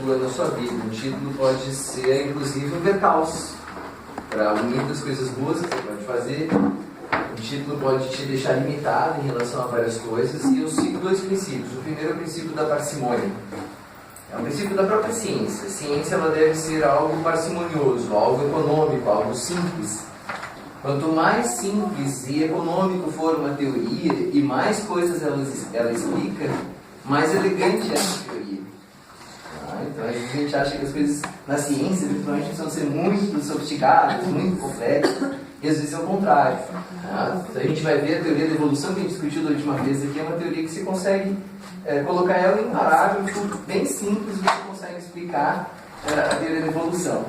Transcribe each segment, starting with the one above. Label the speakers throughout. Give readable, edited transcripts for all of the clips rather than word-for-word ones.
Speaker 1: atua na sua vida. Um título pode ser, inclusive, um percalço para muitas coisas boas que você pode fazer. Um título pode te deixar limitado em relação a várias coisas. E eu sigo dois princípios. O primeiro é o princípio da parcimônia. É um princípio da própria ciência. A ciência ela deve ser algo parcimonioso, algo econômico, algo simples. Quanto mais simples e econômico for uma teoria e mais coisas ela explica, mais elegante é essa teoria. Então a gente acha que as coisas na ciência, principalmente, precisam ser muito sofisticadas, muito complexas, e às vezes é o contrário. Então a gente vai ver a teoria da evolução que a gente discutiu da última vez aqui, é uma teoria que se consegue colocar ela em parágrafos bem simples, você consegue explicar a teoria da evolução.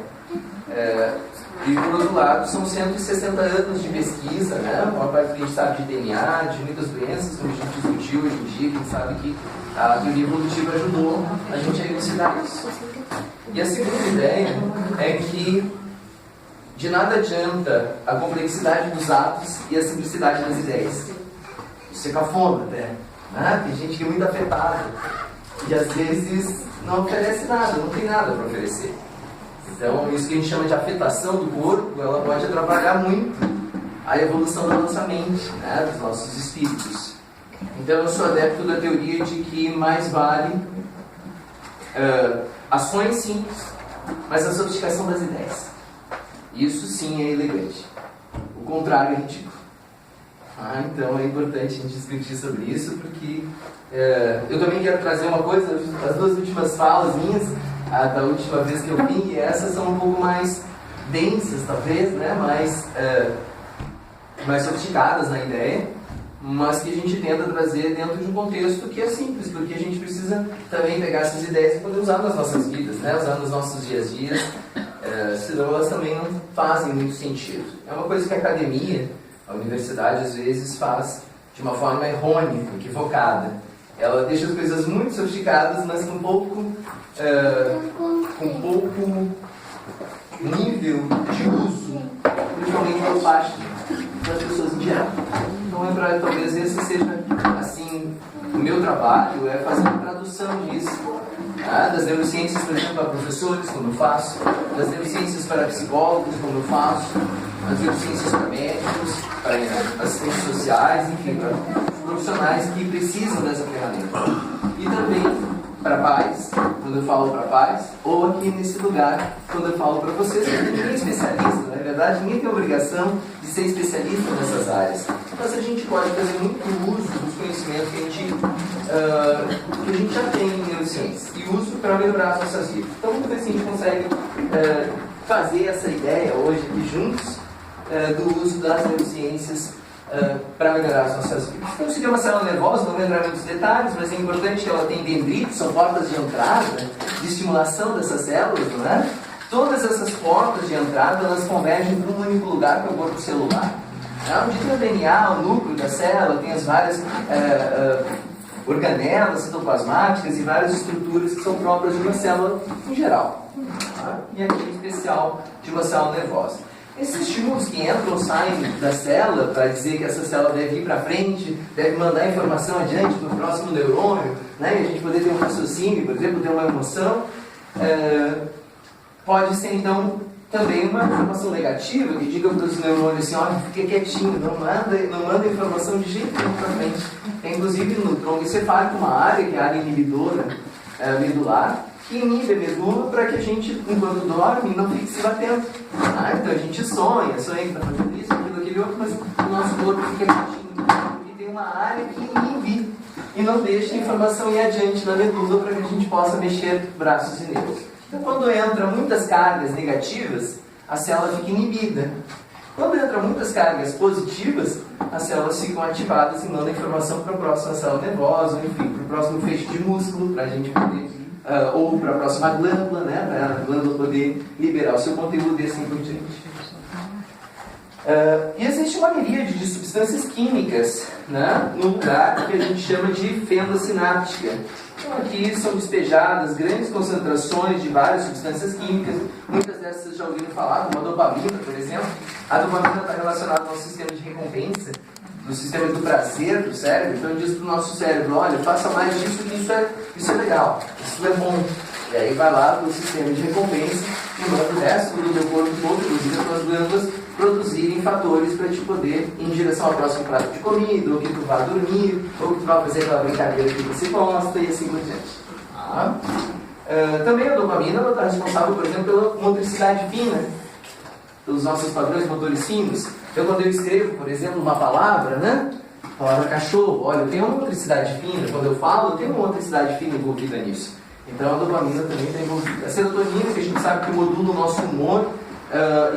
Speaker 1: E por outro lado, são 160 anos de pesquisa, né? Uma parte que a gente sabe de DNA, de muitas doenças, como a gente discutiu hoje em dia, a gente sabe que a teoria evolutiva ajudou a gente a elucidar isso. E a segunda ideia é que de nada adianta a complexidade dos atos e a simplicidade das ideias. Isso é cafona até, né? Tem gente que é muito afetada e às vezes não oferece nada, não tem nada para oferecer. Então, isso que a gente chama de afetação do corpo, ela pode atrapalhar muito a evolução da nossa mente, né, dos nossos espíritos. Então, eu sou adepto da teoria de que mais vale ações simples, mas a sofisticação das ideias. Isso sim é elegante. O contrário é ridículo. Então, é importante a gente discutir sobre isso, porque eu também quero trazer uma coisa, as duas últimas falas minhas, da última vez que eu vim, e essas são um pouco mais densas, talvez, né? mais sofisticadas na ideia, mas que a gente tenta trazer dentro de um contexto que é simples, porque a gente precisa também pegar essas ideias e poder usar nas nossas vidas, né? Usar nos nossos dias a dias, senão elas também não fazem muito sentido. É uma coisa que a academia, a universidade, às vezes faz de uma forma errônea, equivocada. Ela deixa as coisas muito sofisticadas, mas com pouco nível de uso, principalmente por parte das pessoas em geral. Então, talvez esse seja, assim, o meu trabalho, é fazer uma tradução disso. Das neurociências, por exemplo, para professores, como eu faço, das neurociências para psicólogos, como eu faço, das neurociências para médicos, para assistentes sociais, enfim, para profissionais que precisam dessa ferramenta. E também para pais, quando eu falo para pais, ou aqui nesse lugar, quando eu falo para vocês, porque ninguém é especialista, na verdade, ninguém tem obrigação de ser especialista nessas áreas. Mas a gente pode fazer muito uso dos conhecimentos que a gente já tem em neurociência, e uso para melhorar as nossas vidas. Então, vamos ver se a gente consegue fazer essa ideia hoje aqui juntos, do uso das neurociências para melhorar as nossas vidas. Então, isso aqui é uma célula nervosa, não vou entrar em muitos detalhes, mas é importante que ela tenha dendritos, são portas de entrada, de estimulação dessas células, não é? Todas essas portas de entrada, elas convergem para um único lugar, que é o corpo celular. Onde tem o DNA, o núcleo da célula, tem as várias organelas citoplasmáticas e várias estruturas que são próprias de uma célula em geral. E aqui em especial de uma célula nervosa. Esses estímulos que entram ou saem da célula para dizer que essa célula deve ir para frente, deve mandar informação adiante para o próximo neurônio, né? E a gente poder ter um raciocínio, por exemplo, ter uma emoção, pode ser então também uma informação negativa que diga para os neurônios assim: olha, fica quietinho, não manda informação de jeito nenhum para frente. Tem inclusive no tronco encefálico uma área, que é a área inibidora medular, que inibe a medula para que a gente, enquanto dorme, não fique se batendo. Então a gente sonha que está fazendo isso, aquilo outro, mas o nosso corpo fica quietinho. E tem uma área que inibe e não deixa a informação ir adiante na medula para que a gente possa mexer braços e nervos. Então, quando entra muitas cargas negativas, a célula fica inibida. Quando entra muitas cargas positivas, as células ficam ativadas e mandam informação para a próxima célula nervosa, enfim, para o próximo feixe de músculo, para a gente poder, ou para a próxima glândula, né, para a glândula poder liberar o seu conteúdo e assim por diante. E existe uma miríade de substâncias químicas, né, no lugar que a gente chama de fenda sináptica. Então, aqui são despejadas grandes concentrações de várias substâncias químicas. Muitas dessas vocês já ouviram falar, como a dopamina, por exemplo. A dopamina está relacionada ao sistema de recompensa, do sistema do prazer do cérebro. Então, diz para o nosso cérebro: olha, faça mais disso, que isso é legal, isso é bom. E aí vai lá para o sistema de recompensa e manda o resto do teu corpo todo, inclusive as tuas glândulas, produzirem fatores para te poder ir em direção ao próximo prato de comida, ou que tu vá dormir, ou que tu vá fazer aquela brincadeira que você gosta e assim por diante. Também a dopamina está responsável, por exemplo, pela motricidade fina, pelos nossos padrões motores finos. Então, quando eu escrevo, por exemplo, uma palavra, né? A palavra cachorro, olha, eu tenho uma motricidade fina. Quando eu falo, eu tenho uma motricidade fina envolvida nisso. Então, a dopamina também está envolvida. A serotonina, que a gente sabe que modula o nosso humor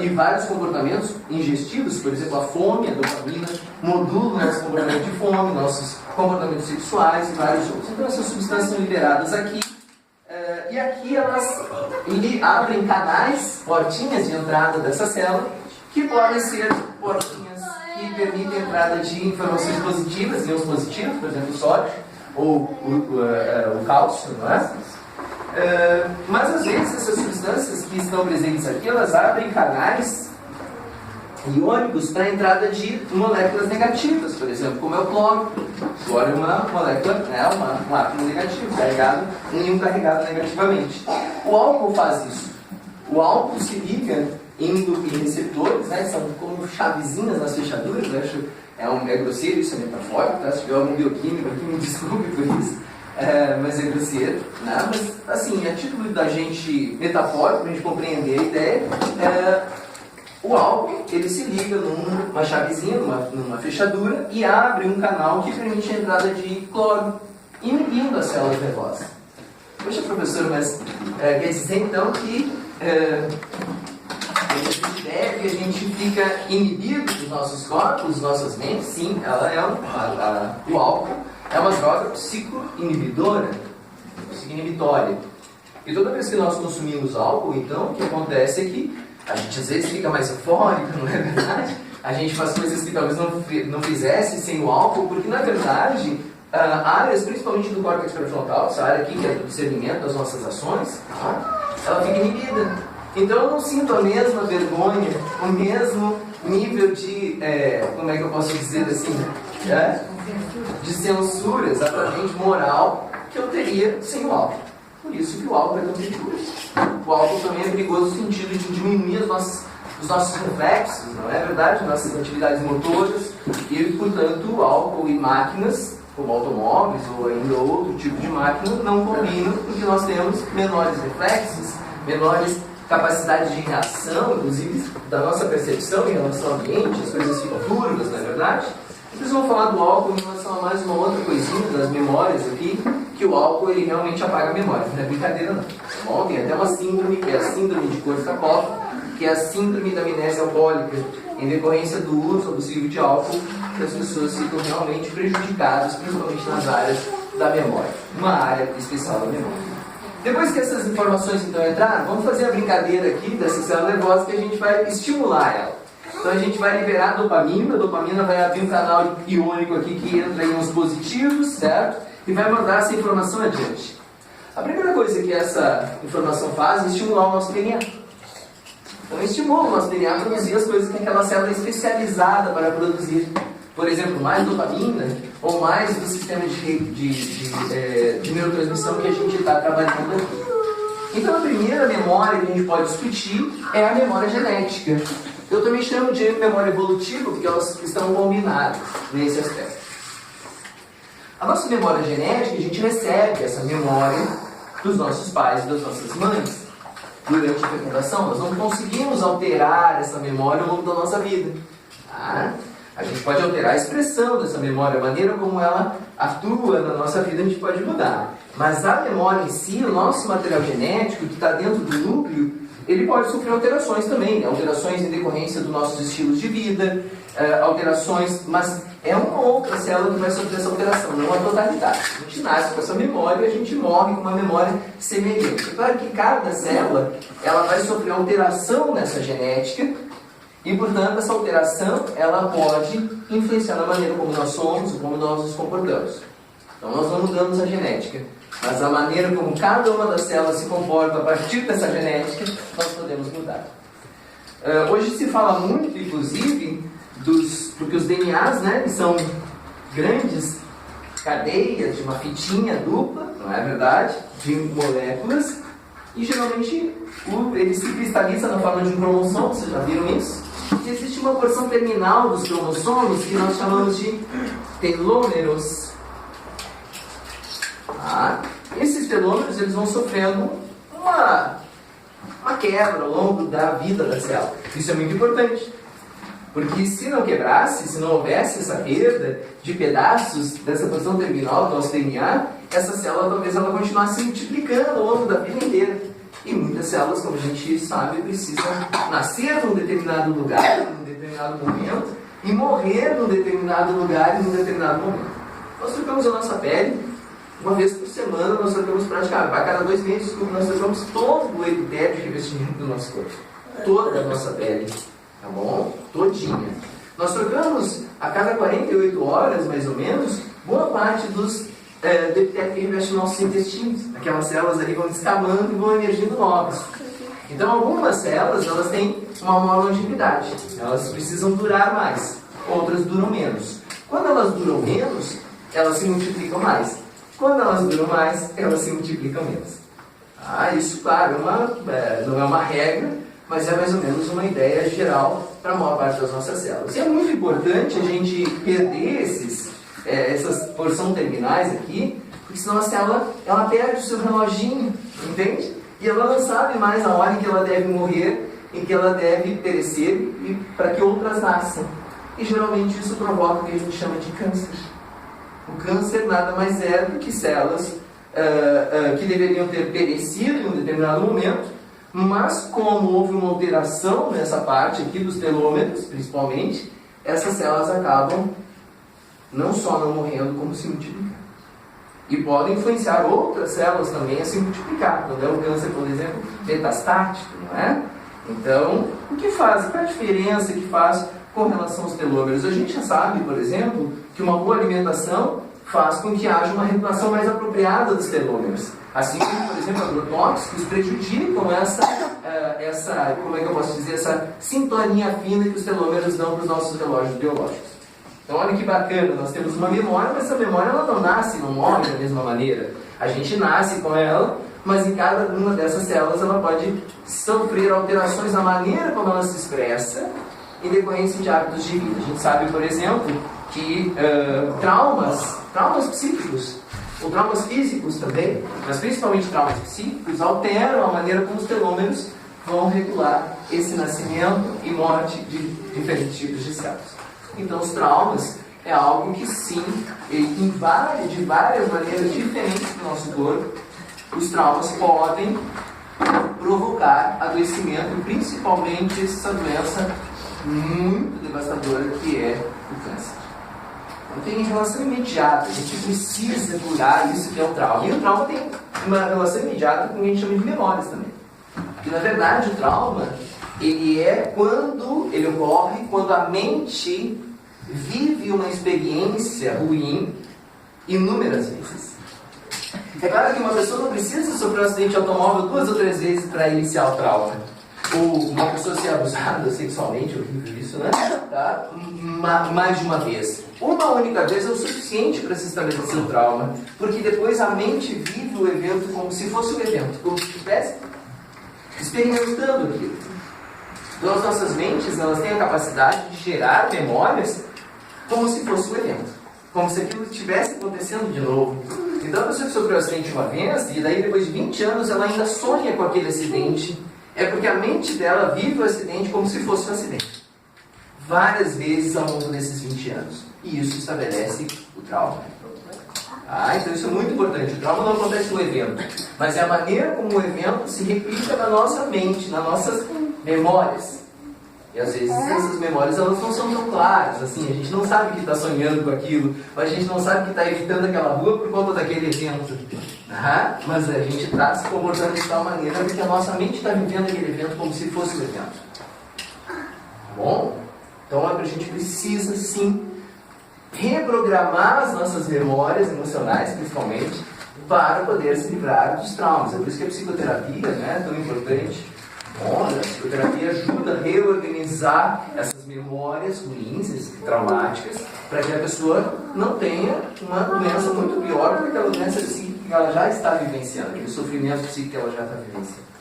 Speaker 1: e vários comportamentos ingestivos, por exemplo, a fome, a dopamina modula o nosso comportamento de fome, nossos comportamentos sexuais e vários outros. Então, essas substâncias são liberadas aqui. E aqui elas abrem canais, portinhas de entrada dessa célula, que podem ser portinhas que permitem a entrada de informações positivas, íons positivos, por exemplo, o sódio ou o cálcio, não é? Mas às vezes essas substâncias que estão presentes aqui, elas abrem canais iônicos para a entrada de moléculas negativas, por exemplo, como é o cloro. O cloro é uma molécula, um átomo negativo, um íon carregado negativamente. O álcool faz isso. O álcool se liga indo em receptores, né, são como chavezinhas nas fechaduras, eu acho, é grosseiro, isso é metafórico, tá? Se tiver algum bioquímico aqui, me desculpe por isso, mas é grosseiro, né? Mas assim, a título da gente metafórico, para a gente compreender a ideia, o álcool, ele se liga numa chavezinha, numa fechadura, e abre um canal que permite a entrada de cloro, inibindo as células nervosas. Poxa, professor, mas quer dizer então que essa ideia que a gente fica inibido dos nossos corpos, das nossas mentes? Sim, ela o álcool é uma droga psicoinibitória. E toda vez que nós consumimos álcool, então, o que acontece é que a gente às vezes fica mais eufórico, não é verdade? A gente faz coisas que talvez não fizesse sem o álcool, porque na verdade, áreas, principalmente do córtex pré-frontal, essa área aqui que é do discernimento das nossas ações, ela fica inibida. Então eu não sinto a mesma vergonha, o mesmo nível de, como é que eu posso dizer assim, de censura, exatamente, moral, que eu teria sem o álcool. Por isso que o álcool é tão perigoso. O álcool também é perigoso no sentido de diminuir os nossos reflexos, não é verdade? Nossas atividades motoras e, portanto, o álcool e máquinas, como automóveis ou ainda outro tipo de máquina, não combinam porque nós temos menores reflexos, menores capacidade de reação, inclusive da nossa percepção em relação ao ambiente, as coisas ficam turvas, não é verdade? Vocês vão falar do álcool em relação a mais uma outra coisinha das memórias aqui, que o álcool ele realmente apaga a memória, não é brincadeira não. Bom, tem até uma síndrome, que é a síndrome de Korsakoff, que é a síndrome da amnésia alcoólica, em decorrência do uso abusivo de álcool, que as pessoas ficam realmente prejudicadas, principalmente nas áreas da memória, uma área especial da memória. Depois que essas informações então entraram, vamos fazer a brincadeira aqui dessa célula nervosa que a gente vai estimular ela. Então a gente vai liberar a dopamina vai abrir um canal iônico aqui que entra em íons positivos, certo? E vai mandar essa informação adiante. A primeira coisa que essa informação faz é estimular o nosso DNA. Então estimula o nosso DNA a produzir as coisas que aquela célula é especializada para produzir. Por exemplo, mais dopamina ou mais do sistema de neurotransmissão que a gente está trabalhando aqui. Então a primeira memória que a gente pode discutir é a memória genética. Eu também chamo de memória evolutiva porque elas estão combinadas nesse aspecto. A nossa memória genética, a gente recebe essa memória dos nossos pais e das nossas mães durante a fecundação. Nós não conseguimos alterar essa memória ao longo da nossa vida. A gente pode alterar a expressão dessa memória, a maneira como ela atua na nossa vida, a gente pode mudar. Mas a memória em si, o nosso material genético, que está dentro do núcleo, ele pode sofrer alterações também. Alterações em decorrência dos nossos estilos de vida, alterações, mas é uma outra célula que vai sofrer essa alteração, não a totalidade. A gente nasce com essa memória e a gente morre com uma memória semelhante. É claro que cada célula ela vai sofrer alteração nessa genética, e, portanto, essa alteração ela pode influenciar na maneira como nós somos, como nós nos comportamos. Então, nós não mudamos a genética, mas a maneira como cada uma das células se comporta a partir dessa genética, nós podemos mudar. Hoje se fala muito, inclusive, porque os DNAs, né, são grandes cadeias de uma fitinha dupla, não é verdade? De moléculas E geralmente ele se cristaliza na forma de um cromossomo, vocês já viram isso? E existe uma porção terminal dos cromossomos que nós chamamos de telômeros. Esses telômeros eles vão sofrendo uma quebra ao longo da vida da célula. Isso é muito importante. Porque se não quebrasse, se não houvesse essa perda de pedaços dessa porção terminal do nosso DNA, essa célula talvez ela continuasse se multiplicando ao longo da vida inteira. E muitas células, como a gente sabe, precisam nascer num determinado lugar, num determinado momento, e morrer num determinado lugar e num determinado momento. Nós trocamos a nossa pele uma vez por semana, nós trocamos praticamente, a cada 2 meses, nós trocamos todo o epitélio de revestimento do nosso corpo. Toda a nossa pele. Tá bom? Todinha. Nós trocamos a cada 48 horas, mais ou menos, boa parte dos epitélio que reveste nossos intestinos. Aquelas células ali vão descamando e vão emergindo novas. Então, algumas células, elas têm uma maior longevidade. Elas precisam durar mais. Outras duram menos. Quando elas duram menos, elas se multiplicam mais. Quando elas duram mais, elas se multiplicam menos. Isso, claro, não é uma regra, mas é mais ou menos uma ideia geral para a maior parte das nossas células. E é muito importante a gente perder essas porções terminais aqui, porque senão a célula ela perde o seu reloginho, entende? E ela não sabe mais a hora em que ela deve morrer, em que ela deve perecer, e para que outras nasçam. E geralmente isso provoca o que a gente chama de câncer. O câncer nada mais é do que células que deveriam ter perecido em um determinado momento, mas como houve uma alteração nessa parte aqui dos telômeros, principalmente, essas células acabam não só não morrendo, como se multiplicando. E podem influenciar outras células também a se multiplicar. Quando é o câncer, por exemplo, metastático, não é? Então, o que faz? Qual a diferença que faz com relação aos telômeros? A gente já sabe, por exemplo, que uma boa alimentação faz com que haja uma regulação mais apropriada dos telômeros. Assim como, por exemplo, agrotóxicos prejudicam como é que eu posso dizer, essa sintonia fina que os telômeros dão para os nossos relógios biológicos. Então, olha que bacana, nós temos uma memória, mas essa memória ela não nasce e não morre da mesma maneira. A gente nasce com ela, mas em cada uma dessas células ela pode sofrer alterações na maneira como ela se expressa em decorrência de hábitos de vida. A gente sabe, por exemplo, que traumas psíquicos, ou traumas físicos também, mas principalmente traumas psíquicos, alteram a maneira como os telômeros vão regular esse nascimento e morte de diferentes tipos de células. Então, os traumas é algo que sim, invade de várias maneiras diferentes do nosso corpo. Os traumas podem provocar adoecimento, e principalmente essa doença muito devastadora que é o câncer. Então, tem relação imediata, a gente precisa curar isso que é o trauma. E o trauma tem uma relação imediata com o que a gente chama de memórias também. Porque, na verdade, o trauma ele ocorre quando a mente vive uma experiência ruim inúmeras vezes. É claro que uma pessoa não precisa sofrer um acidente de automóvel 2 ou 3 vezes para iniciar o trauma. Ou uma pessoa ser abusada sexualmente, horrível isso, né? Tá? Mais de uma vez. Uma única vez é o suficiente para se estabelecer o trauma, porque depois a mente vive o evento como se fosse um evento, como se estivesse experimentando aquilo. Então as nossas mentes, elas têm a capacidade de gerar memórias como se fosse um evento, como se aquilo estivesse acontecendo de novo. Então a pessoa que sofreu um acidente uma vez, e daí depois de 20 anos ela ainda sonha com aquele acidente, é porque a mente dela vive o acidente como se fosse um acidente. Várias vezes ao longo desses 20 anos. E isso estabelece o trauma. Então isso é muito importante. O trauma não acontece no evento, mas é a maneira como o evento se replica na nossa mente, nas nossas memórias. E às vezes essas memórias elas não são tão claras, assim, a gente não sabe que está sonhando com aquilo, ou a gente não sabe que está evitando aquela rua por conta daquele evento. Mas a gente está se comportando de tal maneira porque a nossa mente está vivendo aquele evento como se fosse um evento. Tá bom? Então a gente precisa sim reprogramar as nossas memórias emocionais, principalmente, para poder se livrar dos traumas. É por isso que a psicoterapia é tão importante, Bom, a psicoterapia ajuda a reorganizar essas memórias ruins, traumáticas, para que a pessoa não tenha uma doença muito pior do que aquela doença psíquica que ela já está vivenciando, aquele sofrimento psíquico que ela já está vivenciando.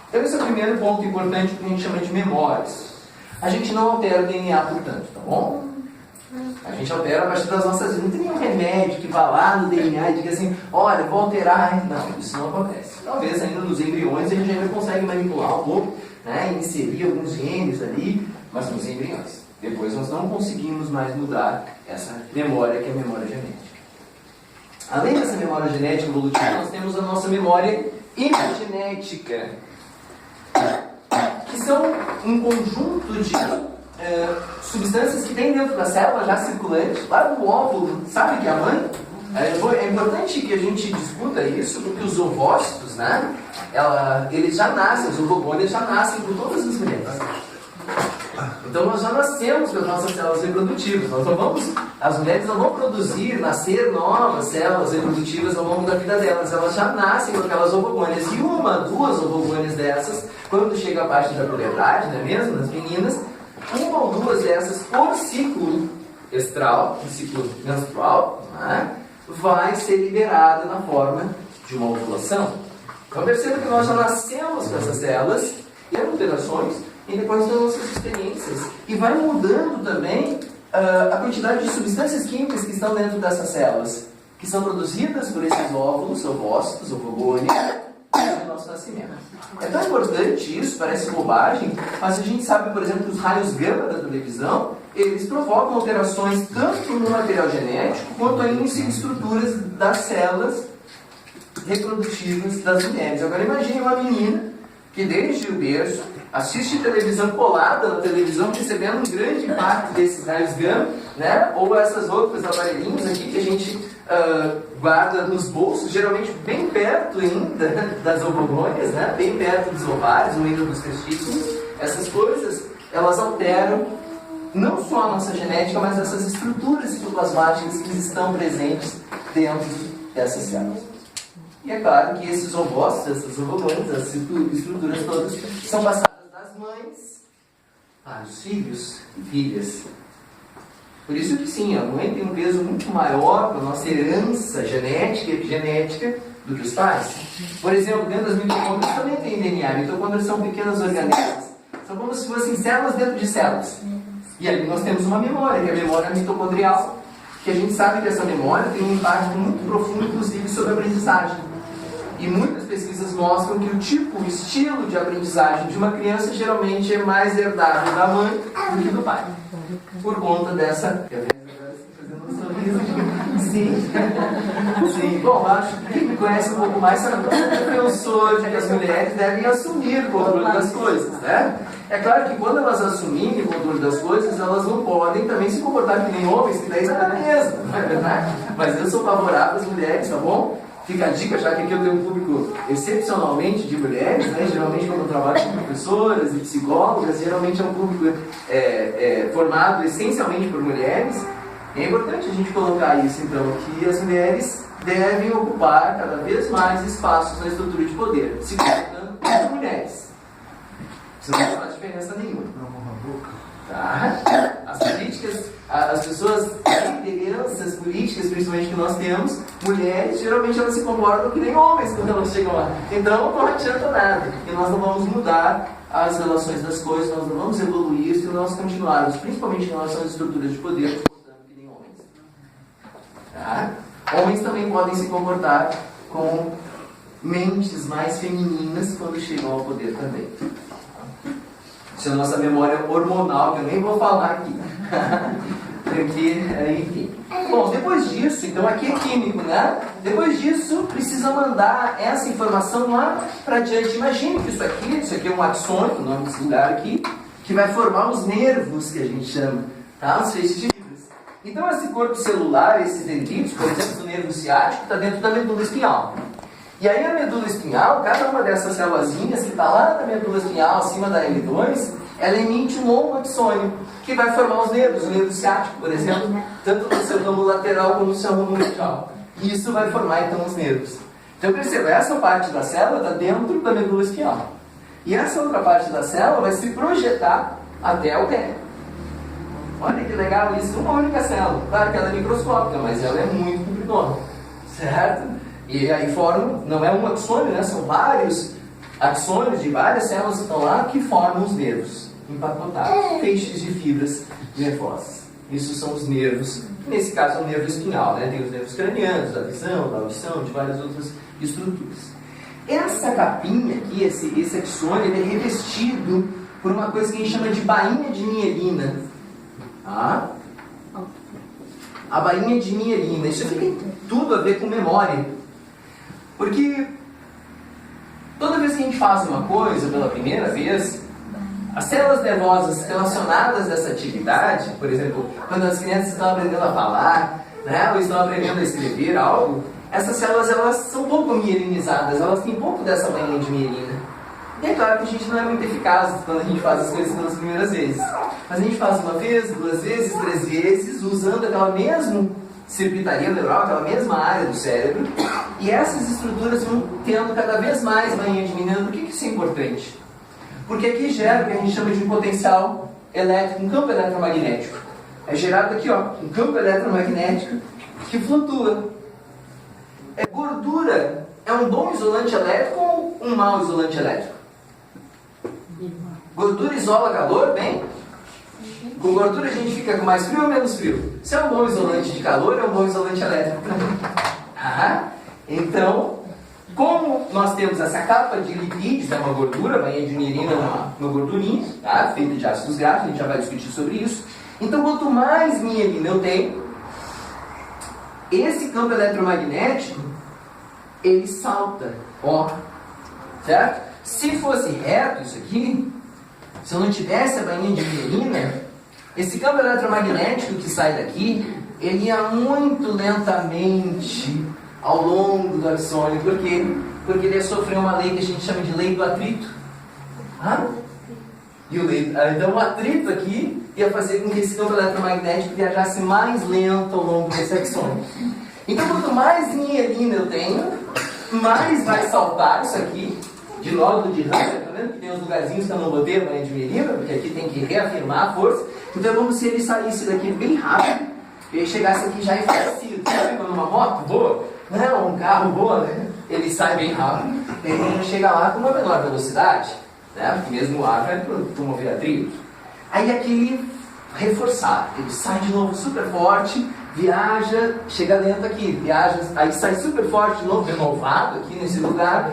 Speaker 1: Então esse é o primeiro ponto importante que a gente chama de memórias. A gente não altera o DNA, portanto, tá bom? A gente altera a partir das nossas vidas. Não tem nenhum remédio que vá lá no DNA e diga assim, olha, vou alterar. Não, isso não acontece. Talvez ainda nos embriões a gente ainda consegue manipular um pouco, né, inserir alguns genes ali, mas nos embriões. Depois nós não conseguimos mais mudar essa memória, que é a memória genética. Além dessa memória genética evolutiva, nós temos a nossa memória epigenética, que são um conjunto de substâncias que tem dentro da célula já circulante, lá no óvulo, sabe que é a mãe? É importante que a gente discuta isso, porque os ovócitos, né, eles já nascem, os ovogônios já nascem por todas as mulheres. Então nós já nascemos com as nossas células reprodutivas. As mulheres não vão nascer novas células reprodutivas ao longo da vida delas. Elas já nascem com aquelas ovogônias. E duas ovogônias dessas, quando chega a parte da puberdade, não é mesmo? Nas meninas, uma ou duas dessas por ciclo estral, um ciclo menstrual, né, vai ser liberada na forma de uma ovulação. Então perceba que nós já nascemos com essas células e alterações em decorrência das nossas experiências. E vai mudando também a quantidade de substâncias químicas que estão dentro dessas células, que são produzidas por esses óvulos, ovócitos, ovogônios, no nosso nascimento. É tão importante isso, parece bobagem, mas a gente sabe, por exemplo, que os raios gama da televisão, eles provocam alterações tanto no material genético, quanto ainda em estruturas das células reprodutivas das mulheres. Agora imagine uma menina que desde o berço assiste televisão colada na televisão, recebendo um grande impacto desses raios gama, né? Ou essas outras aparelhinhos aqui que a gente guarda nos bolsos, geralmente bem perto ainda das ovogônias, né? Bem perto dos ovários, ou ainda dos testículos. Essas coisas, elas alteram não só a nossa genética, mas essas estruturas citoplasmáticas que estão presentes dentro dessas células. E é claro que esses ovócitos, essas ovogônias, essas estruturas todas, são passadas das mães para os filhos e filhas. Por isso que sim, a mãe tem um peso muito maior para a nossa herança genética e epigenética do que os pais. Por exemplo, dentro das mitocôndrias também tem DNA. Mitocôndrias são pequenas organelas. São como se fossem células dentro de células. E ali nós temos uma memória, que é a memória mitocondrial, que a gente sabe que essa memória tem um impacto muito profundo, inclusive, sobre a aprendizagem. E muitas pesquisas mostram que o estilo de aprendizagem de uma criança geralmente é mais herdado da mãe do que do pai. Por conta dessa... Sim. Sim. Bom, acho que quem me conhece um pouco mais sabe que eu sou de que as mulheres devem assumir o controle das coisas, né? É claro que quando elas assumirem o controle das coisas, elas não podem também se comportar que nem homens, que daí está mesmo, não é verdade? Mas eu sou favorável às mulheres, tá bom? Fica a dica, já que aqui eu tenho um público excepcionalmente de mulheres, né? Geralmente quando eu trabalho com professoras e psicólogas, geralmente é um público formado essencialmente por mulheres. É importante a gente colocar isso, então, que as mulheres devem ocupar cada vez mais espaços na estrutura de poder, se comportando como mulheres. Isso não faz diferença nenhuma. Tá? As políticas, as pessoas, as lideranças políticas, principalmente que nós temos, mulheres, geralmente elas se comportam que nem homens quando elas chegam lá. Então não adianta nada. E nós não vamos mudar as relações das coisas, nós não vamos evoluir se nós continuarmos, principalmente em relação às estruturas de poder, se comportando que nem homens. Tá? Homens também podem se comportar com mentes mais femininas quando chegam ao poder também. Isso é a nossa memória hormonal, que eu nem vou falar aqui. Porque, enfim. Bom, depois disso, então aqui é químico, né? Depois disso, precisa mandar essa informação lá para diante. Imagine que isso aqui é um axônio, o nome desse lugar aqui, que vai formar os nervos, que a gente chama, tá? Os feixes de fibras. Então esse corpo celular, esses dendritos, por exemplo, do nervo ciático, está dentro da medula espinhal. E aí a medula espinhal, cada uma dessas células-vinhas que está lá na medula espinhal, acima da L2, ela emite um longo axônio, que vai formar os nervos, o nervo ciático, por exemplo, tanto no seu ramo lateral como no seu ramo medial. E isso vai formar então os nervos. Então perceba, essa parte da célula está dentro da medula espinhal. E essa outra parte da célula vai se projetar até o pé. Olha que legal isso, uma única célula. Claro que ela é microscópica, mas ela é muito compridona, certo? E aí formam, não é um axônio, né? São vários axônios de várias células que estão lá que formam os nervos empacotados, feixes de fibras nervosas. Isso são os nervos, nesse caso é o nervo espinhal, né? Tem os nervos cranianos, da visão, da audição, de várias outras estruturas. Essa capinha aqui, esse axônio, ele é revestido por uma coisa que a gente chama de bainha de mielina. Tá? A bainha de mielina. Isso aqui tem tudo a ver com memória. Porque toda vez que a gente faz uma coisa pela primeira vez, as células nervosas relacionadas a essa atividade, por exemplo, quando as crianças estão aprendendo a falar, né, ou estão aprendendo a escrever algo, essas células elas são pouco mielinizadas, elas têm pouco dessa bainha de mielina. E é claro que a gente não é muito eficaz quando a gente faz as coisas pelas primeiras vezes. Mas a gente faz uma vez, 2 vezes, 3 vezes, usando aquela mesma circuitaria neural, aquela mesma área do cérebro, e essas estruturas vão tendo cada vez mais bainha de mielina. Por que isso é importante? Porque aqui gera o que a gente chama de um potencial elétrico, um campo eletromagnético. É gerado aqui, ó, um campo eletromagnético que flutua. Gordura é um bom isolante elétrico ou um mau isolante elétrico? Gordura isola calor, bem? Com gordura a gente fica com mais frio ou menos frio? Se é um bom isolante de calor, é um bom isolante elétrico também. Então, como nós temos essa capa de lipídios, é uma gordura, bainha de mielina é uma gordurinha, tá? Feita de ácidos graxos, a gente já vai discutir sobre isso. Então, quanto mais mielina eu tenho, esse campo eletromagnético, ele salta, ó, certo? Se fosse reto isso aqui, se eu não tivesse a bainha de mielina, esse campo eletromagnético que sai daqui, ele ia muito lentamente ao longo do axônio. Por quê? Porque ele ia sofrer uma lei que a gente chama de lei do atrito. Então o atrito aqui ia fazer com que esse campo eletromagnético viajasse mais lento ao longo desse axônio. Então quanto mais mielina eu tenho, mais vai saltar isso aqui, de nódulo de Hunter, tá vendo? Que tem uns lugarzinhos que eu não botei a bainha de mielina, porque aqui tem que reafirmar a força. Então é como se ele saísse daqui bem rápido, e aí chegasse aqui já enfraquecido. Sabe quando uma moto voa? Não, um carro voa, né? Ele sai bem rápido, e aí ele chega lá com uma menor velocidade, né? Porque mesmo o ar vai promover atrito. Aí aquele reforçado, ele sai de novo super forte, viaja, chega lento aqui, viaja, aí sai super forte de novo, renovado aqui nesse lugar.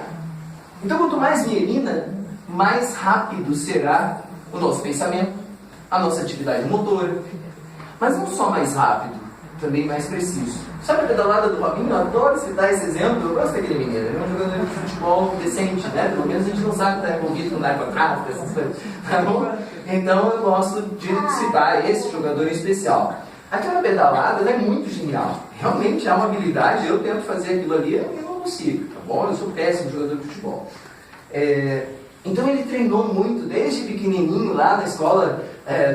Speaker 1: Então quanto mais mielina, mais rápido será o nosso pensamento, a nossa atividade motora. Mas não só mais rápido, também mais preciso. Sabe a pedalada do Robinho? Eu adoro citar esse exemplo, eu gosto daquele mineiro, ele é um jogador de futebol decente, né? Pelo menos a gente não sabe que está envolvido com narcotráfico, essas coisas, tá bom? Então eu gosto de citar esse jogador em especial. Aquela pedalada, ela é muito genial, realmente é uma habilidade, eu tento fazer aquilo ali, eu não consigo, tá bom? Eu sou péssimo jogador de futebol. Então ele treinou muito, desde pequenininho, lá na escola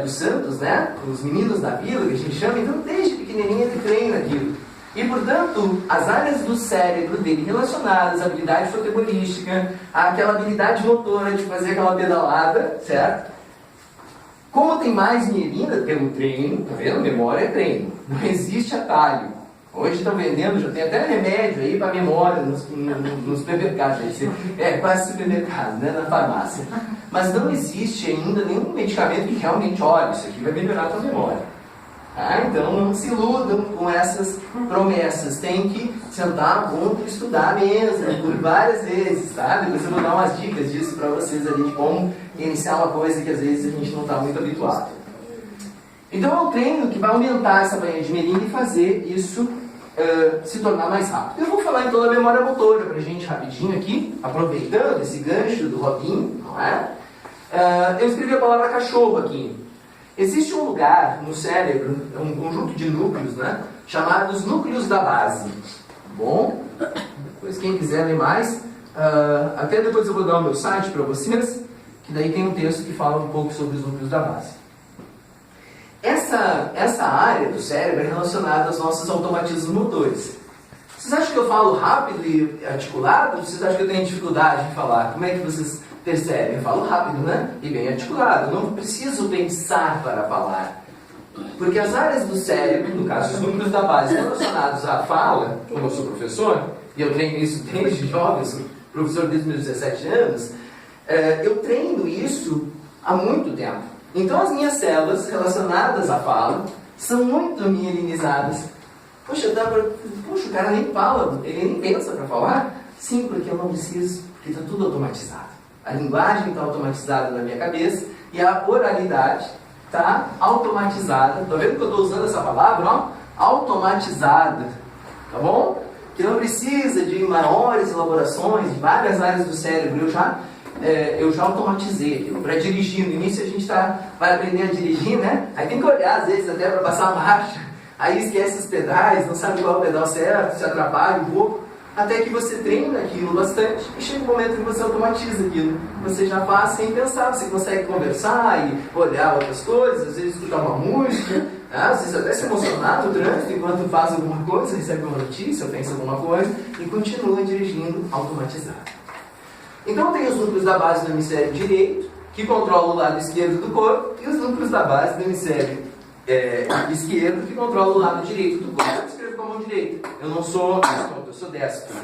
Speaker 1: dos Santos, né? Os meninos da vila, que a gente chama, então desde pequenininho ele treina aquilo. E, portanto, as áreas do cérebro dele relacionadas à habilidade futebolística, àquela habilidade motora de fazer aquela pedalada, certo? Como tem mais mielina pelo treino, tá vendo? Memória é treino, não existe atalho. Hoje estão vendendo, já tem até remédio aí para memória nos supermercados, quase supermercado, né? Na farmácia. Mas não existe ainda nenhum medicamento que realmente, olha, isso aqui vai melhorar a tua memória. Então não se iludam com essas promessas, tem que sentar a ponto e estudar mesmo, por várias vezes, tá? Depois eu vou dar umas dicas disso para vocês ali, de como iniciar uma coisa que às vezes a gente não está muito habituado. Então é um treino que vai aumentar essa bainha de mielina e fazer isso se tornar mais rápido. Eu vou falar então da memória motora para a gente rapidinho aqui, aproveitando esse gancho do Robinho, não é? Eu escrevi a palavra cachorro aqui. Existe um lugar no cérebro, um conjunto de núcleos, né, chamados núcleos da base. Bom, depois quem quiser ler mais, até depois eu vou dar o meu site para vocês, que daí tem um texto que fala um pouco sobre os núcleos da base. Essa área do cérebro é relacionada aos nossos automatismos motores. Vocês acham que eu falo rápido e articulado? Vocês acham que eu tenho dificuldade em falar? Como é que vocês percebem? Eu falo rápido, né? E bem articulado. Eu não preciso pensar para falar. Porque as áreas do cérebro, no caso os núcleos da base relacionados à fala, como eu sou professor, e eu treino isso desde jovem, sou professor desde meus 17 anos, eu treino isso há muito tempo. Então as minhas células relacionadas à fala são muito mielinizadas. Poxa, o cara nem fala, ele nem pensa para falar? Sim, porque eu não preciso, porque está tudo automatizado. A linguagem está automatizada na minha cabeça e a oralidade está automatizada. Está vendo que eu estou usando essa palavra? Ó? Automatizada. Tá bom? Que não precisa de maiores elaborações, de várias áreas do cérebro. Eu já automatizei aquilo. Para dirigir, no início a gente vai aprender a dirigir, né? Aí tem que olhar, às vezes, até para passar a marcha. Aí esquece os pedais, não sabe qual é o pedal certo, se atrapalha um pouco. Até que você treina aquilo bastante e chega um momento que você automatiza aquilo. Você já faz sem pensar, você consegue conversar e olhar outras coisas, às vezes escutar uma música, às vezes até se emocionar no trânsito enquanto faz alguma coisa, recebe uma notícia, pensa alguma coisa e continua dirigindo automatizado. Então tem os núcleos da base do hemisfério direito, que controlam o lado esquerdo do corpo, e os núcleos da base do hemisfério esquerdo, que controla o lado direito do corpo. Eu escrevo com a mão direita. Eu não sou eu sou destro.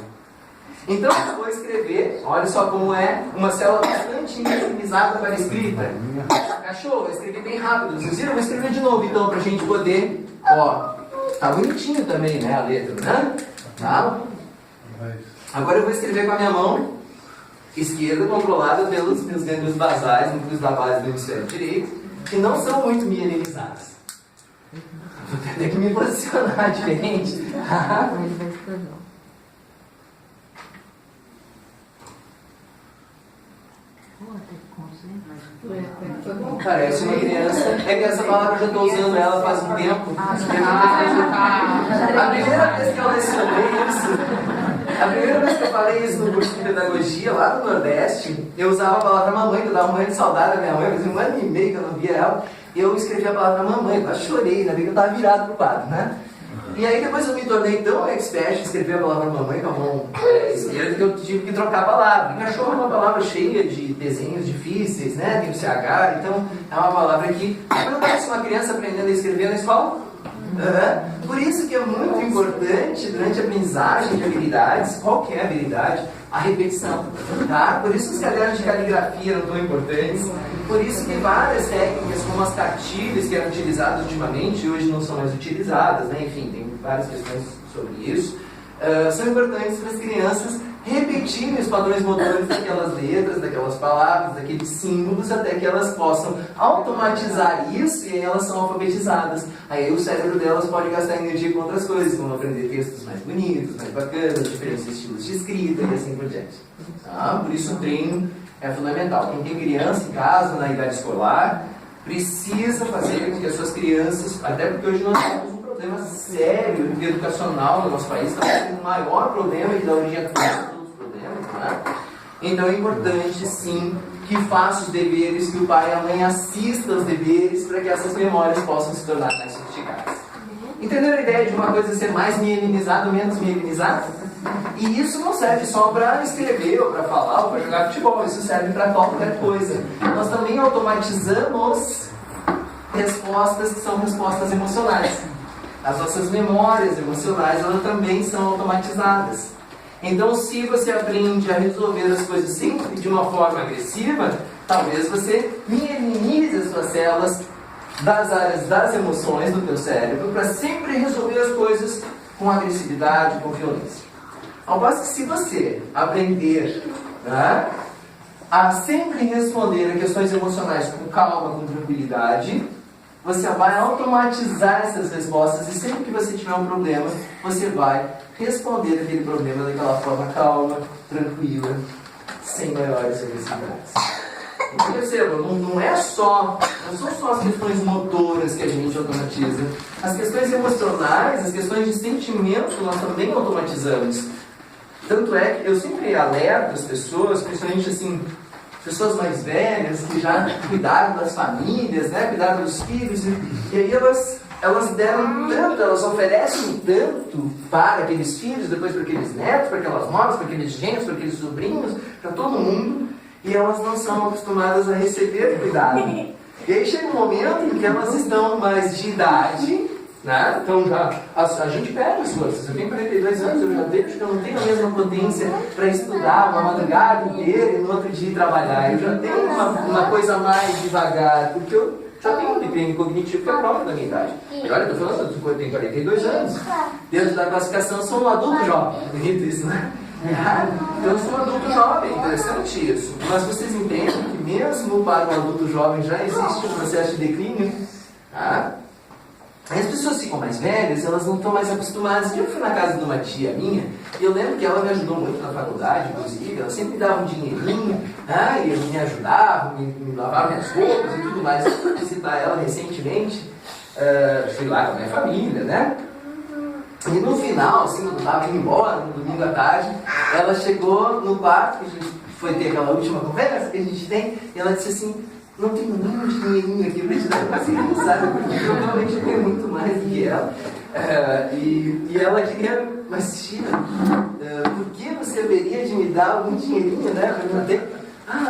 Speaker 1: Então eu vou escrever, olha só como é uma célula bastante minimizada para a escrita. Cachorro, eu escrevi bem rápido. Vocês viram? Eu vou escrever de novo então para a gente poder. Ó, tá bonitinho também, né? A letra, né? Tá? Agora eu vou escrever com a minha mão esquerda, controlada pelos meus gânglios basais, núcleos da base do hemisfério direito, que não são muito mielinizados. Vou ter até que me posicionar diferente.
Speaker 2: Ele vai escrever.
Speaker 1: Parece uma criança. É que essa palavra eu já estou usando ela faz um tempo. A primeira vez que eu lecionei isso, a primeira vez que eu falei isso no curso de pedagogia lá no Nordeste, eu usava a palavra mamãe, que eu dava morrendo de saudade da minha mãe, fazia um ano e meio que eu não via ela. Eu escrevi a palavra mamãe, eu quase chorei, ainda bem que eu estava virado pro quadro, né? E aí depois eu me tornei tão expert em escrever a palavra mamãe com a mão esquerda que eu tive que trocar a palavra. Cachorro é uma palavra cheia de desenhos difíceis, né? Tem o CH, então é uma palavra que não parece uma criança aprendendo a escrever na escola. Por isso que é muito importante durante a aprendizagem de habilidades, qualquer habilidade, a repetição, tá? Por isso os cadernos de caligrafia não tão importantes, por isso que várias técnicas como as cartilhas que eram utilizadas ultimamente, hoje não são mais utilizadas, né? Enfim, tem várias questões sobre isso, são importantes para as crianças repetirem os padrões motores daquelas letras, daquelas palavras, daqueles símbolos, até que elas possam automatizar isso e aí elas são alfabetizadas. Aí o cérebro delas pode gastar energia com outras coisas, como aprender textos mais bonitos, mais bacanas, diferentes estilos de escrita e assim por diante. Tá? Por isso o treino é fundamental. Quem tem criança em casa, na idade escolar, precisa fazer com que as suas crianças, até porque hoje nós temos um problema sério educacional no nosso país, está sendo o maior problema e da origem a todos os problemas, né? Então é importante sim que faça os deveres, que o pai e a mãe assistam os deveres para que essas memórias possam se tornar mais sofisticadas. Entenderam a ideia de uma coisa ser mais mielinizada ou menos mielinizada? E isso não serve só para escrever, ou para falar, ou para jogar futebol, isso serve para qualquer coisa. Nós também automatizamos respostas que são respostas emocionais. As nossas memórias emocionais, elas também são automatizadas. Então, se você aprende a resolver as coisas sempre de uma forma agressiva, talvez você minimize as suas células das áreas das emoções do teu cérebro para sempre resolver as coisas com agressividade, com violência. Ao passo que se você aprender, né, a sempre responder a questões emocionais com calma, com tranquilidade, você vai automatizar essas respostas e sempre que você tiver um problema, você vai responder aquele problema daquela forma calma, tranquila, sem maiores agressividades. Então, perceba, não são só as questões motoras que a gente automatiza. As questões emocionais, as questões de sentimento, nós também automatizamos. Tanto é que eu sempre alerto as pessoas, principalmente assim, pessoas mais velhas que já cuidaram das famílias, né, cuidaram dos filhos, e aí elas elas deram tanto, elas oferecem tanto para aqueles filhos, depois para aqueles netos, para aquelas noras, para aqueles genros, para aqueles sobrinhos, para todo mundo, e elas não são acostumadas a receber cuidado. E aí chega um momento em que elas estão mais de idade, né? Então já a gente perde as forças. Eu tenho 42 anos, eu já vejo que eu não tenho a mesma potência para estudar uma madrugada inteira e no outro dia ir trabalhar. Eu já tenho uma coisa mais devagar, porque eu já tenho um declínio cognitivo que é próprio da minha idade. E olha, eu estou falando, eu tenho 42 anos. Dentro da classificação, sou um adulto jovem. Bonito isso, né? Então eu sou um adulto jovem, interessante isso. Mas vocês entendem que mesmo para um adulto jovem já existe um processo de declínio? Tá? As pessoas ficam mais velhas, elas não estão mais acostumadas. Eu fui na casa de uma tia minha, e eu lembro que ela me ajudou muito na faculdade, inclusive, ela sempre me dava um dinheirinho, e me ajudava, me lavava minhas roupas e tudo mais. Eu fui visitar ela recentemente, fui lá com a minha família, né? E no final, assim, quando eu estava indo embora, no domingo à tarde, ela chegou no quarto, que a gente foi ter aquela última conversa que a gente tem, e ela disse assim: não tenho nenhum dinheirinho aqui para te dar conselho, sabe? Porque provavelmente eu tenho muito mais do que ela. E ela queria, mas tia, por que você haveria de me dar algum dinheirinho, né? Para eu ter?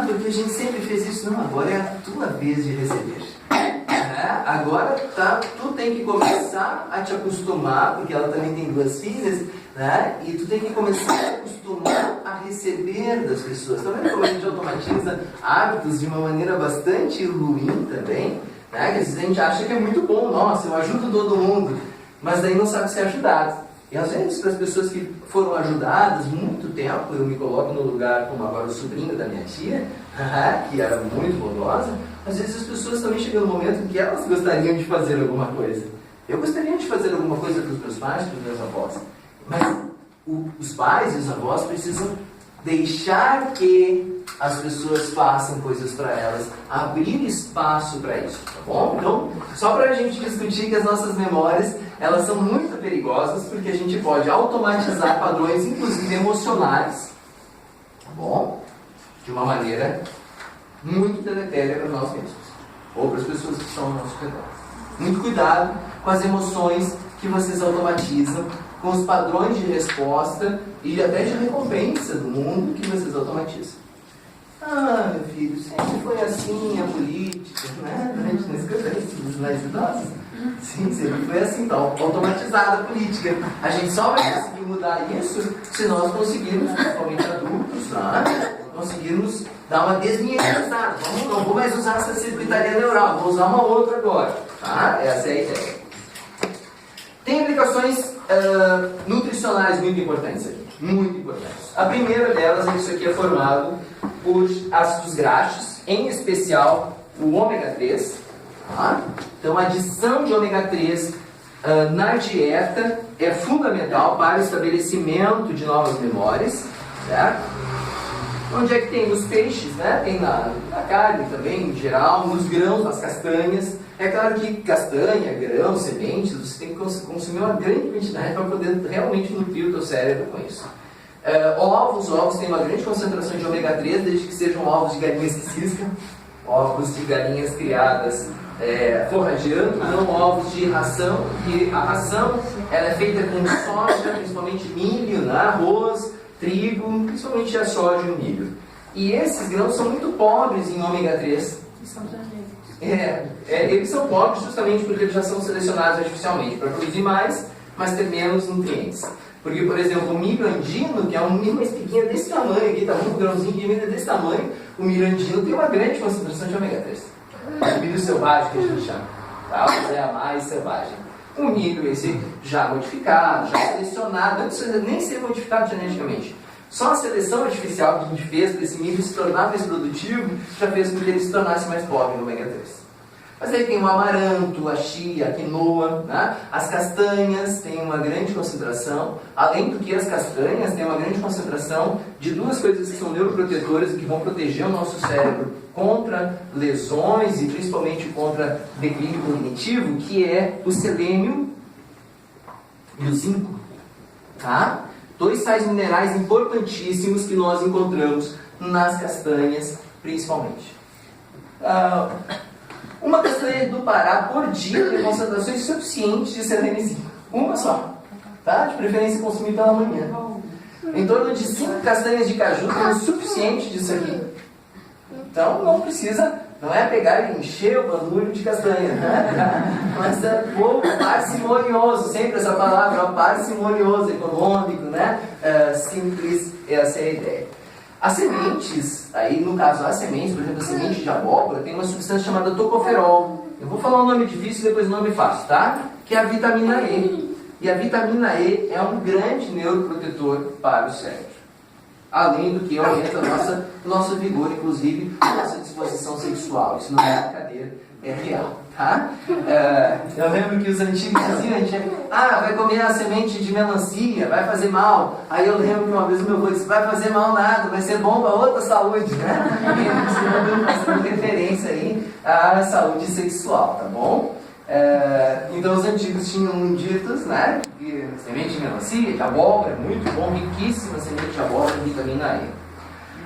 Speaker 1: Porque a gente sempre fez isso. Não, agora é a tua vez de receber. Agora tu tem que começar a te acostumar, porque ela também tem 2 filhas, né? E tu tem que começar a te acostumar a receber das pessoas. Tá vendo como a gente automatiza hábitos de uma maneira bastante ruim também, né? Que às vezes a gente acha que é muito bom, nossa, eu ajudo todo mundo, mas daí não sabe ser ajudado. E às vezes para as pessoas que foram ajudadas muito tempo, eu me coloco no lugar como agora o sobrinho da minha tia, que era muito bondosa, às vezes as pessoas também chegam no momento em que elas gostariam de fazer alguma coisa. Eu gostaria de fazer alguma coisa para os meus pais, para os meus avós, mas os pais e os avós precisam deixar que as pessoas façam coisas para elas, abrir espaço para isso, tá bom? Então, só para a gente discutir que as nossas memórias, elas são muito perigosas, porque a gente pode automatizar padrões, inclusive emocionais, tá bom? De uma maneira muito deletéria para nós mesmos, ou para as pessoas que estão ao nosso redor. Muito cuidado com as emoções que vocês automatizam, com os padrões de resposta e até de recompensa do mundo que vocês automatizam. Meu filho, sempre foi assim a política, né? A gente não escuta isso dos mais idosos. Sim, sempre foi assim, então, automatizada a política. A gente só vai conseguir mudar isso se nós conseguirmos, principalmente adultos, conseguirmos dar uma desmineralizada. Não vou mais usar essa circuitaria neural, vou usar uma outra agora. Tá? Essa é a ideia. Tem aplicações nutricionais muito importantes aqui. Muito importantes. A primeira delas é que isso aqui é formado por ácidos graxos, em especial o ômega 3. Tá? Então, a adição de ômega 3 na dieta é fundamental para o estabelecimento de novas memórias. Certo? Onde é que tem? Nos peixes, né? Tem na carne também, em geral, nos grãos, nas castanhas. É claro que castanha, grãos, sementes, você tem que consumir uma grande quantidade para poder realmente nutrir o teu cérebro com isso. Ovos têm uma grande concentração de ômega 3, desde que sejam ovos de galinhas que ciscam, ovos de galinhas criadas forrageando, não ovos de ração, e a ração ela é feita com soja, principalmente milho, né? Arroz, trigo, principalmente a soja e o milho. E esses grãos são muito pobres em ômega 3. Eles são pobres justamente porque eles já são selecionados artificialmente para produzir mais, mas ter menos nutrientes. Porque, por exemplo, o milho andino, que é uma espiguinha desse tamanho aqui, tá um grãozinho de milho desse tamanho, o milho andino tem uma grande concentração de ômega 3. O milho selvagem que a gente chama, tá? É a mais selvagem. O milho esse já modificado, já selecionado, não precisa nem ser modificado geneticamente. Só a seleção artificial que a gente fez para esse milho se tornar mais produtivo já fez com que ele se tornasse mais pobre no ômega 3. Mas aí tem o amaranto, a chia, a quinoa, né? As castanhas têm uma grande concentração. Além do que as castanhas têm uma grande concentração de 2 coisas que são neuroprotetoras e que vão proteger o nosso cérebro contra lesões e principalmente contra declínio cognitivo, que é o selênio e o zinco. Tá? 2 sais minerais importantíssimos que nós encontramos nas castanhas, principalmente. Uma castanha do Pará por dia tem concentrações suficientes de selenizina. Uma só. Tá? De preferência consumir pela manhã. Em torno de 5 castanhas de caju tem o suficiente disso aqui. Então não precisa, não é pegar e encher o bandulho de castanha, né? Mas é pouco parcimonioso, sempre essa palavra, parcimonioso, econômico, né? Simples, essa é a ideia. As sementes, aí no caso as sementes, por exemplo, a semente de abóbora, tem uma substância chamada tocoferol. Eu vou falar um nome difícil e depois o nome fácil, tá? Que é a vitamina E. E a vitamina E é um grande neuroprotetor para o cérebro. Além do que aumenta nosso vigor, inclusive nossa disposição sexual. Isso não é brincadeira, é real, tá? Eu lembro que os antigos diziam, vai comer a semente de melancia, vai fazer mal. Aí eu lembro que uma vez o meu avô disse, vai fazer mal nada, vai ser bom para outra saúde, né? E fazendo referência aí à saúde sexual, tá bom? Então os antigos tinham ditos, né? Que semente de melancia, de abóbora, muito bom, riquíssima semente de abóbora e vitamina E.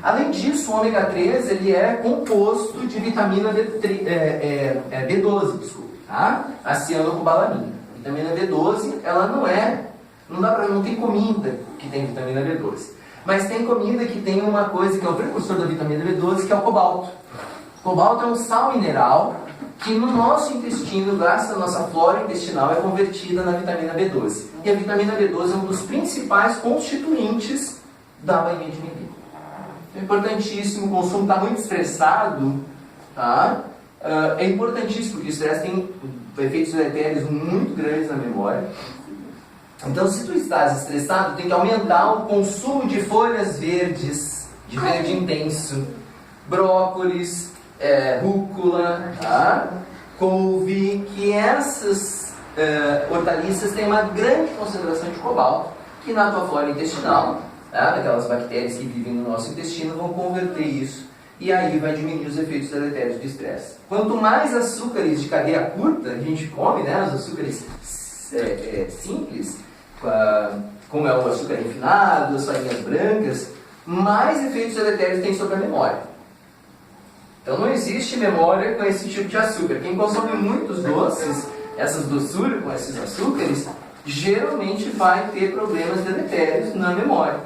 Speaker 1: Além disso, o ômega 3 ele é composto de vitamina B12, desculpe, tá? A cianocobalamina. Vitamina B12, ela não tem comida que tem vitamina B12. Mas tem comida que tem uma coisa que é o precursor da vitamina B12, que é o cobalto. O cobalto é um sal mineral que no nosso intestino, graças à nossa flora intestinal, é convertida na vitamina B12. E a vitamina B12 é um dos principais constituintes da bainha de milho. É importantíssimo, o consumo está muito estressado, tá? É importantíssimo porque o estresse tem efeitos deletérios muito grandes na memória. Então, se tu estás estressado, tem que aumentar o consumo de folhas verdes, de verde intenso, brócolis, rúcula, tá? Couve, que essas hortaliças têm uma grande concentração de cobalto, que na tua flora intestinal, tá? Aquelas bactérias que vivem no nosso intestino, vão converter isso, e aí vai diminuir os efeitos deletérios do estresse. Quanto mais açúcares de cadeia curta a gente come, né? Os açúcares simples, como é o açúcar refinado, as farinhas brancas, mais efeitos deletérios tem sobre a memória. Então não existe memória com esse tipo de açúcar. Quem consome muitos doces, essas doçuras com esses açúcares, geralmente vai ter problemas deletérios na memória.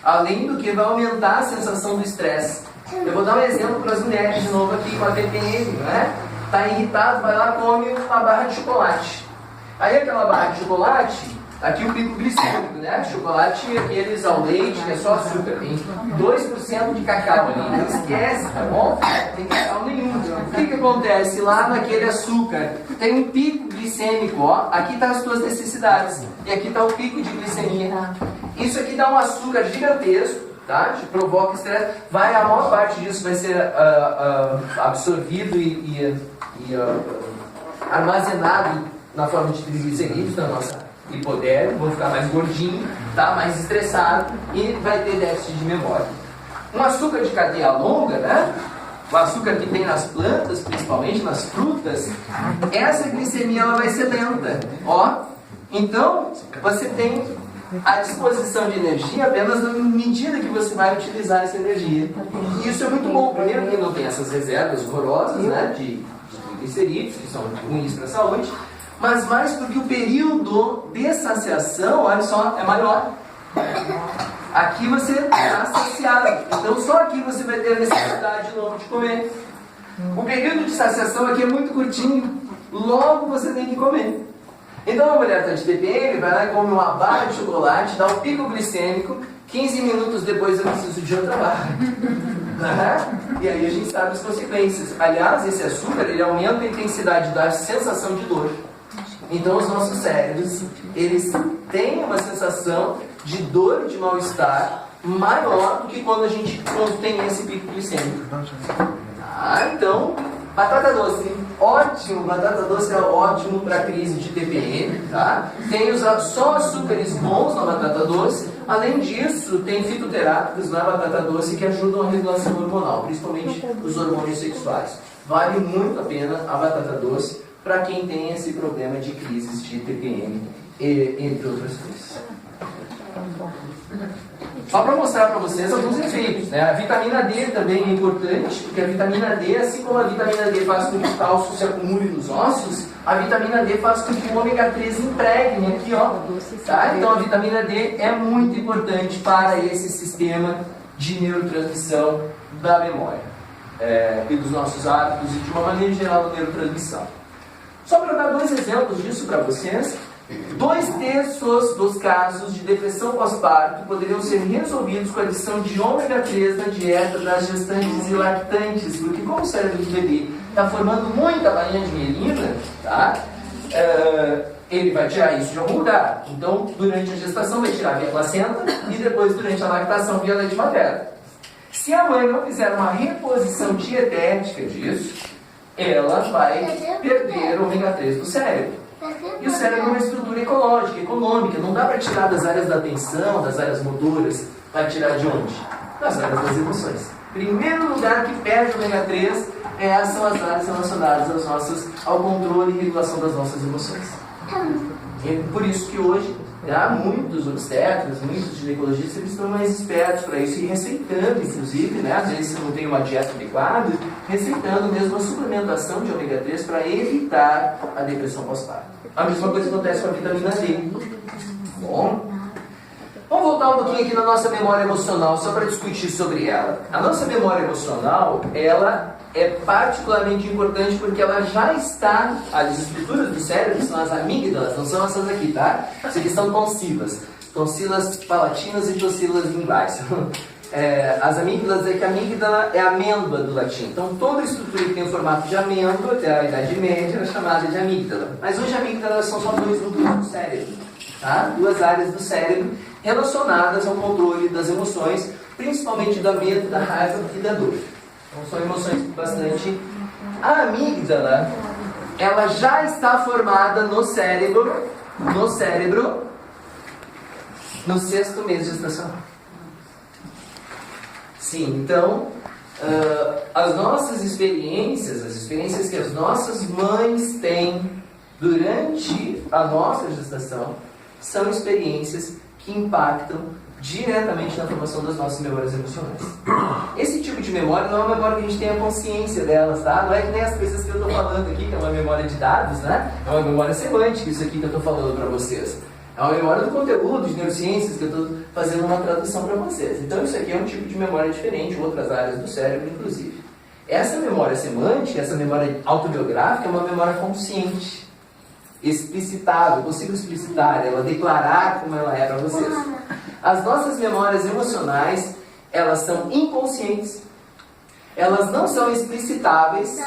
Speaker 1: Além do que vai aumentar a sensação do estresse. Eu vou dar um exemplo para as mulheres de novo aqui com a TPM, né? Está irritado, vai lá, come uma barra de chocolate. Aí aquela barra de chocolate, aqui o pico glicêmico, né? Chocolate, aqueles ao leite, que é só açúcar, tem 2% de cacau ali, não esquece, tá bom? Não tem cacau nenhum. O que acontece? Lá naquele açúcar tem um pico glicêmico, ó. Aqui estão as tuas necessidades, e aqui está o pico de glicemia. Isso aqui dá um açúcar gigantesco, tá? Te provoca estresse. A maior parte disso vai ser absorvido e armazenado na forma de triglicerídeos na nossa hipodérmica, vão ficar mais gordinho, tá? Mais estressado e vai ter déficit de memória. Um açúcar de cadeia longa, né? O açúcar que tem nas plantas, principalmente nas frutas, essa glicemia ela vai ser lenta, ó. Então, você tem a disposição de energia apenas na medida que você vai utilizar essa energia. E isso é muito bom, primeiro porque não tem essas reservas horrorosas, né? De triglicerídeos, que são ruins para a saúde, mas mais porque o período de saciação, olha só, é maior. Aqui você está saciado, então só aqui você vai ter a necessidade de novo de comer. O período de saciação aqui é muito curtinho, logo você tem que comer. Então a mulher está de TPM, vai lá e come uma barra de chocolate, dá um pico glicêmico, 15 minutos depois eu preciso de outra barra. E aí a gente sabe as consequências. Aliás, esse açúcar ele aumenta a intensidade da sensação de dor. Então os nossos cérebros, eles têm uma sensação de dor e de mal-estar maior do que quando a gente tem esse pico glicêmico. Então, batata doce, ótimo, batata doce é ótimo para crise de TPM, tá? Tem só açúcares bons na batata doce. Além disso, tem fitoterápicos na batata doce que ajudam a regulação hormonal, principalmente os hormônios sexuais. Vale muito a pena a batata doce para quem tem esse problema de crises de TPM, entre outras coisas. só para mostrar para vocês alguns efeitos, né? A vitamina D também é importante, porque a vitamina D, assim como a vitamina D faz com que o cálcio se acumule nos ossos, a vitamina D faz com que o ômega 3 impregne aqui, ó. Tá? Então a vitamina D é muito importante para esse sistema de neurotransmissão da memória e dos nossos hábitos e de uma maneira geral da neurotransmissão. Só para dar 2 exemplos disso para vocês, 2/3 dos casos de depressão pós-parto poderiam ser resolvidos com a adição de ômega 3 na dieta das gestantes e lactantes, porque como o cérebro do bebê está formando muita bainha de mielina, tá? Ele vai tirar isso de algum lugar. Então, durante a gestação vai tirar via placenta e depois durante a lactação via leite materno. Se a mãe não fizer uma reposição dietética disso, ela vai perder o ômega 3 do cérebro. E o cérebro é uma estrutura ecológica, econômica. Não dá para tirar das áreas da atenção, das áreas motoras. Vai tirar de onde? Das áreas das emoções. Primeiro lugar que perde o ômega 3 são as áreas relacionadas ao controle e regulação das nossas emoções. E por isso que hoje há muitos obstetras, muitos ginecologistas, eles estão mais espertos para isso e receitando, inclusive, né, às vezes se não tem uma dieta adequada, receitando mesmo a suplementação de ômega 3 para evitar a depressão pós-parto. A mesma coisa acontece com a vitamina D. Bom, vamos voltar um pouquinho aqui na nossa memória emocional, só para discutir sobre ela. A nossa memória emocional, ela é particularmente importante porque ela já está, as estruturas do cérebro são as amígdalas, não são essas aqui, tá? Isso aqui são tonsilas palatinas e tonsilas linguais. As amígdalas, é que a amígdala é a amêndoa do latim. Então toda estrutura que tem o formato de amêndoa, até a Idade Média, era chamada de amígdala. Mas hoje amígdalas são só 2 núcleos do cérebro, tá? 2 áreas do cérebro relacionadas ao controle das emoções, principalmente da medo, da raiva e da dor. Então são emoções bastante... A amígdala, ela já está formada no cérebro, no 6º mês gestacional. Sim, então, as nossas experiências, as experiências que as nossas mães têm durante a nossa gestação, são experiências que impactam diretamente na formação das nossas memórias emocionais. Esse tipo de memória não é uma memória que a gente tenha consciência delas, tá? Não é que nem as coisas que eu estou falando aqui, que é uma memória de dados, né? É uma memória semântica, isso aqui que eu estou falando para vocês. É uma memória do conteúdo, de neurociências, que eu estou fazendo uma tradução para vocês. Então isso aqui é um tipo de memória diferente, outras áreas do cérebro, inclusive. Essa memória semântica, essa memória autobiográfica, é uma memória consciente, explicitável, eu consigo explicitar ela, declarar como ela é para vocês. As nossas memórias emocionais, elas são inconscientes, elas não são explicitáveis,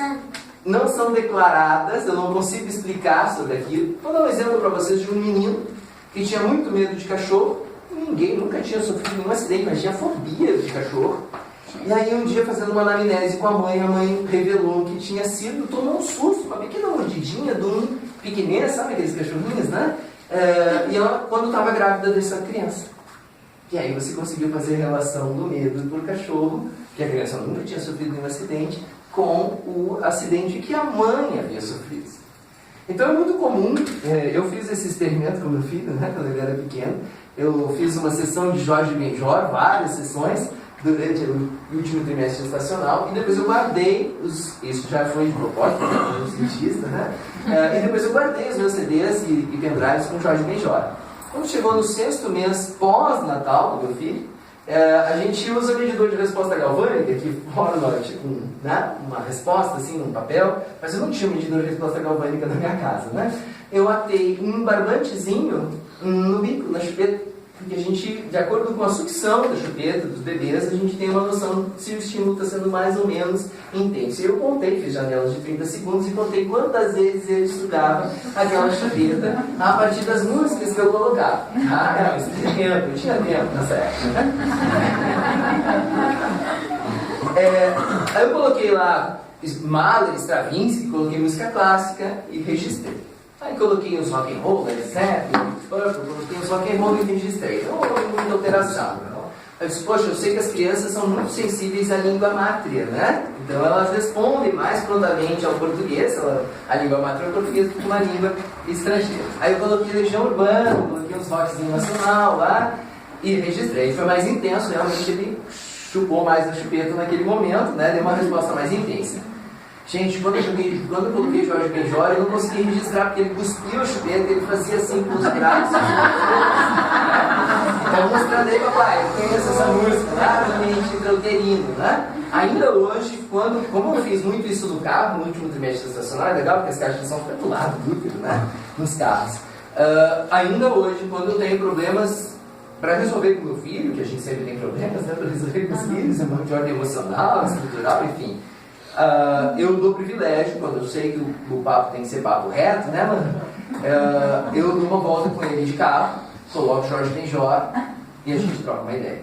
Speaker 1: não são declaradas, eu não consigo explicar sobre aquilo. Vou dar um exemplo para vocês de um menino que tinha muito medo de cachorro. Ninguém nunca tinha sofrido nenhum acidente, mas tinha fobia de cachorro. E aí um dia, fazendo uma anamnese com a mãe revelou que tinha sido, tomou um susto, uma pequena mordidinha de um pequenês, sabe aqueles cachorrinhos, né? E ela, quando estava grávida dessa criança. E aí você conseguiu fazer a relação do medo por cachorro, que a criança nunca tinha sofrido nenhum acidente, com o acidente que a mãe havia sofrido. Então é muito comum, eu fiz esse experimento com meu filho, né, quando ele era pequeno. Eu fiz uma sessão de Jorge Benjor, várias sessões, durante o último trimestre gestacional, e depois eu guardei, isso já foi de propósito, um cientista, né? E depois eu guardei os meus CDs e pendrives com Jorge Benjor. Quando chegou no 6º mês pós-natal do meu filho, a gente usa o medidor de resposta galvânica, que forma tipo, né, uma resposta assim num papel, mas eu não tinha um medidor de resposta galvânica na minha casa, né? Eu atei um barbantezinho no bico, na chupeta, porque a gente, de acordo com a sucção da chupeta dos bebês, a gente tem uma noção se o estímulo está sendo mais ou menos intenso. E eu contei, fiz janelas de 30 segundos e contei quantas vezes ele sugava aquela chupeta a partir das músicas que eu colocava. Ah, mas eu tinha tempo nessa época. Aí eu coloquei lá Mahler, Stravinsky, coloquei música clássica e registrei. Aí coloquei os rock and roll, Led Zeppelin, coloquei os rock and roll e registrei. Então não houve muita alteração. Eu disse, poxa, eu sei que as crianças são muito sensíveis à língua mátria, né? Então elas respondem mais prontamente ao português, a língua mátria é o português do que uma língua estrangeira. Aí eu coloquei Legião Urbana, coloquei uns rockzinho nacional lá, E registrei. Foi mais intenso, realmente ele chupou mais a chupeta naquele momento, né? Deu uma resposta mais intensa. Gente, quando eu coloquei Jorge Benjor, eu não consegui registrar porque ele cuspiu a chupeta, ele fazia assim com os braços. Então, mostrando aí, papai, eu conheço essa música, claramente intrauterino, né? Ainda hoje, como eu fiz muito isso no carro, no último trimestre estacionário, é legal porque as caixas são ficando do lado do útero, né? Nos carros. Ainda hoje, quando eu tenho problemas para resolver com meu filho, que a gente sempre tem problemas, né? Para resolver com os filhos, de ordem emocional, estrutural, enfim. Eu dou privilégio, quando eu sei que o papo tem que ser papo reto, né, mano? Eu dou uma volta com ele de carro, coloco Jorge Benjor e a gente troca uma ideia.